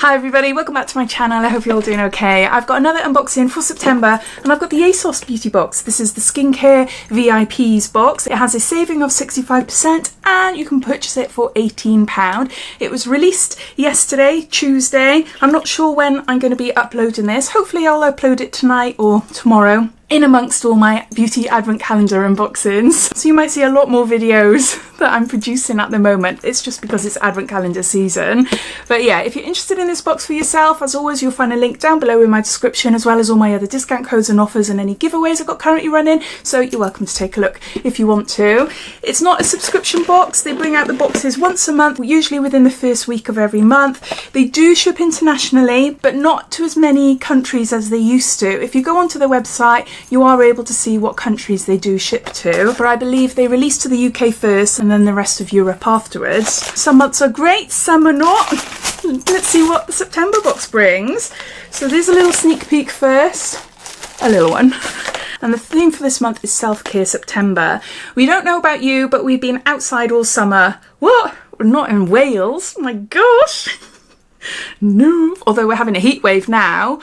Hi everybody, welcome back to my channel. I hope you're all doing okay. I've got another unboxing for September and I've got the Asos beauty box. This is the skincare VIPs box. It has a saving of 65% and you can purchase it for £18. It was released yesterday, Tuesday. I'm not sure when I'm going to be uploading this. Hopefully I'll upload it tonight or tomorrow, in amongst all my beauty advent calendar unboxings. So you might see a lot more videos that I'm producing at the moment. It's just because it's advent calendar season. But yeah, if you're interested in this box for yourself, as always, you'll find a link down below in my description, as well as all my other discount codes and offers and any giveaways I've got currently running. So you're welcome to take a look if you want to. It's not a subscription box. They bring out the boxes once a month, usually within the first week of every month. They do ship internationally, but not to as many countries as they used to. If you go onto their website, you are able to see what countries they do ship to, but I believe they release to the UK first and then the rest of Europe afterwards. Some months are great, some are not. Let's see what the September box brings. So there's a little sneak peek first, a little one. And the theme for this month is Self-Care September. We don't know about you, but we've been outside all summer. What? We're not in Wales, my gosh. No, although we're having a heat wave now.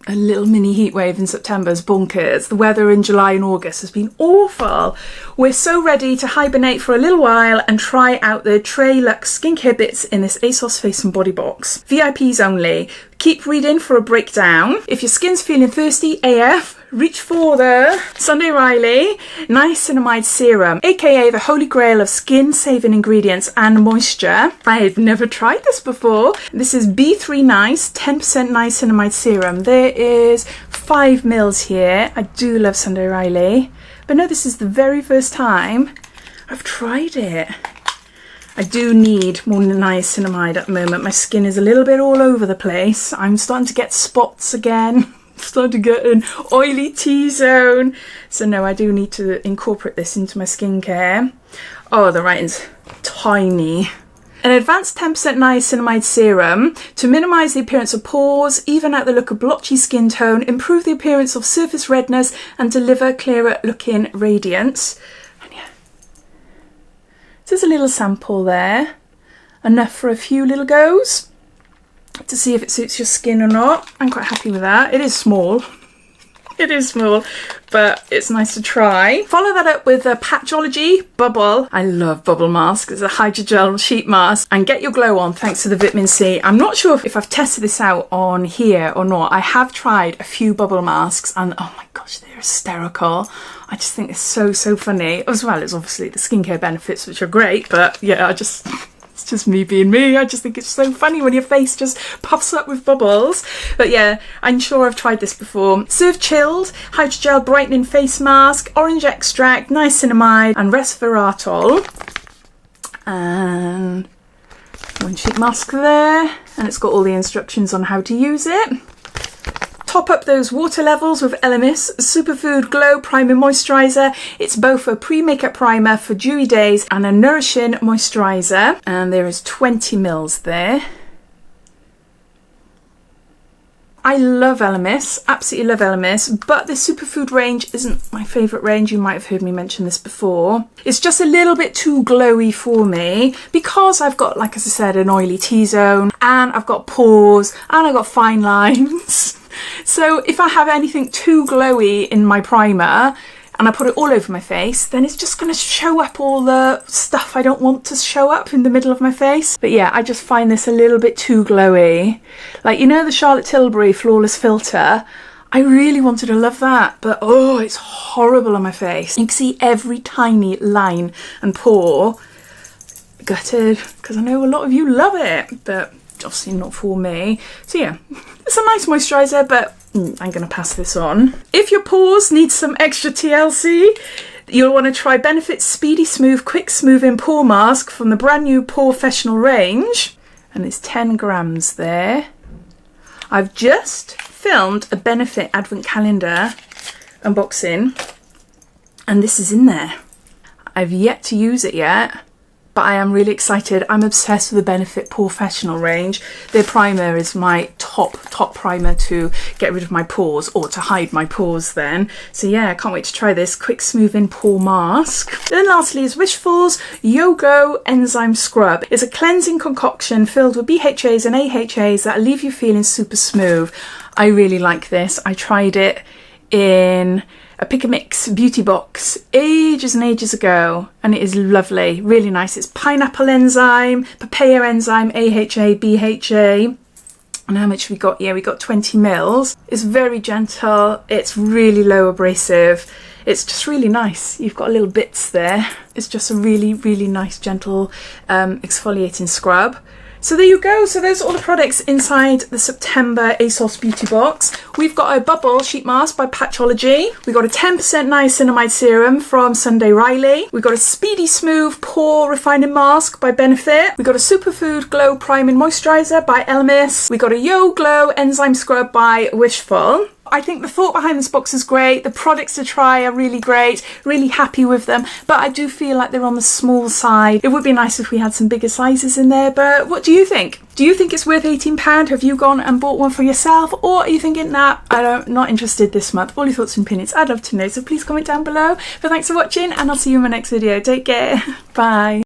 A little mini heat wave in September is bonkers. The weather in July and August has been awful. We're so ready to hibernate for a little while and try out the Tray Luxe skincare bits in this Asos face and body box. VIPs only. Keep reading for a breakdown. If your skin's feeling thirsty AF, reach for the Sunday Riley Niacinimide Serum, aka the holy grail of skin saving ingredients and moisture. I've never tried this before. This is B3 Nice 10% niacinimide serum. There is 5 mils here. I do love Sunday Riley, but no, this is the very first time I've tried it. I do need more niacinimide at the moment. My skin is a little bit all over the place. I'm starting to get spots again. Starting to get an oily T-zone. So no, I do need to incorporate this into my skincare. Oh, the writing's tiny. An advanced 10% niacinimide serum to minimise the appearance of pores, even out the look of blotchy skin tone, improve the appearance of surface redness and deliver clearer looking radiance. And yeah, there's a little sample there. Enough for a few little goes to see if it suits your skin or not. I'm quite happy with that. It is small. It is small, but it's nice to try. Follow that up with a Patchology Bubble. I love bubble mask. It's a hydrogel sheet mask. And get your glow on thanks to the vitamin C. I'm not sure if I've tested this out on here or not. I have tried a few bubble masks and oh my gosh, they're hysterical. I just think it's so funny, as well as obviously the skincare benefits, which are great. But yeah, it's just me being me. I just think it's so funny when your face just puffs up with bubbles. But yeah, I'm sure I've tried this before. Serve chilled, hydrogel brightening face mask, orange extract, niacinimide and resveratrol. And one sheet mask there. And it's got all the instructions on how to use it. Top up those water levels with Elemis Superfood Glow Primer Moisturiser. It's both a pre-makeup primer for dewy days and a nourishing moisturiser. And there is 20 mils there. I love Elemis, absolutely love Elemis, but the Superfood range isn't my favourite range. You might have heard me mention this before. It's just a little bit too glowy for me because I've got, like as I said, an oily T-zone and I've got pores and I've got fine lines. So if I have anything too glowy in my primer and I put it all over my face, then it's just going to show up all the stuff I don't want to show up in the middle of my face. But yeah, I just find this a little bit too glowy. Like, you know, the Charlotte Tilbury Flawless Filter? I really wanted to love that, but oh, it's horrible on my face. You can see every tiny line and pore. Gutted, because I know a lot of you love it, but obviously not for me. So yeah, it's a nice moisturiser, but I'm going to pass this on. If your pores need some extra TLC, you'll want to try Benefit's Speedy Smooth Quick Smoothing Pore Mask from the brand new POREfessional range. And it's 10 grams there. I've just filmed a Benefit advent calendar unboxing and this is in there. I've yet to use it yet, but I am really excited. I'm obsessed with the Benefit POREfessional range. Their primer is my top primer to get rid of my pores, or to hide my pores then. So yeah, I can't wait to try this quick smoothing pore mask. Then lastly is Wishful's Yo-Go Enzyme Scrub. It's a cleansing concoction filled with BHAs and AHAs that leave you feeling super smooth. I really like this. I tried it in a Pick a Mix beauty box ages and ages ago, and it is lovely, really nice. It's pineapple enzyme, papaya enzyme, AHA, BHA. And how much we got? Yeah, we got 20 mils. It's very gentle, it's really low abrasive, it's just really nice. You've got little bits there. It's just a really, really nice, gentle exfoliating scrub. So there you go. So there's all the products inside the September Asos beauty box. We've got a Bubble sheet mask by Patchology. We've got a 10% Niacinimide serum from Sunday Riley. We've got a Speedy Smooth Pore Refining Mask by Benefit. We've got a Superfood Glow Priming Moisturiser by Elemis. We've got a Yo Glow Enzyme Scrub by Wishful. I think the thought behind this box is great. The products to try are really great, really happy with them, but I do feel like they're on the small side. It would be nice if we had some bigger sizes in there, but what do you think? Do you think it's worth £18? Have you gone and bought one for yourself? Or are you thinking, nah, I'm not interested this month? All your thoughts and opinions, I'd love to know, so please comment down below. But thanks for watching, and I'll see you in my next video. Take care. Bye.